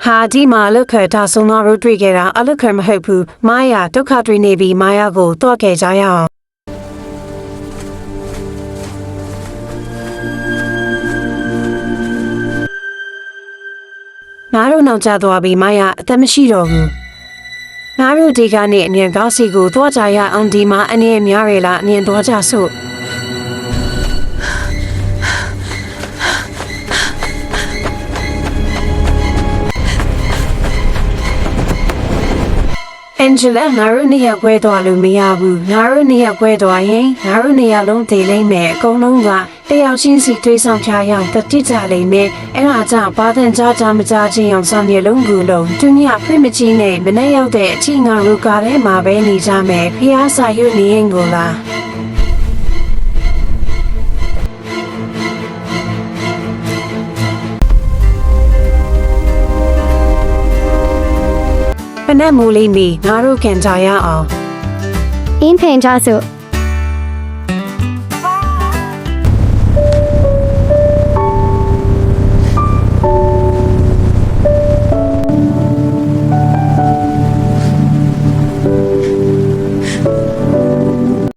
ဟာဒီမှာလုခဒါဆိုငါတို့တွေ့ခဲ့တာအလုခမဟုတ်ဘူးမာယာဒုက္ခတွေ့နေပြီမာယာကိုတော့ခဲ့ကြရအောင်ငါတို့နောက်ကျသွားပြီမာယာအသက်မရှိတော့ဘူးငါတို့ဒီကနေ့အမြင်ကောင်းစီကိုသွားကြရအောင်ဒီမှာအနေနဲ့များရလားအမြင်သွားကြစို့အန်ဂျလာငါတို့နေရာခွဲသွားလို့မရဘူးငါတို့နေရာခွဲသွားရင်ငါတို့နေရာလုံးတည်လိမ့်မယ်အကုန်လုံးကတယောက်ချင်းစီတွေးဆောင်ချရအောင်တတိကြလိမ့်မယ်အဲ့ဒါကြောင့်ဘာသင်ကြားကြမကြားချင်းအောင်ဆောင်ရလုံးကူလုံးသူညဖိမကြီးနဲ့မနေ့ရောက်တဲ့အချိန်ငါတို့ကားထဲမှာပဲနေကြမယ်ဖျားစာရွနေရင်ကိုလားပနက်မူလေးမီငါတို့ကန်ကြရအောင်အင်းဖင်ကြစို့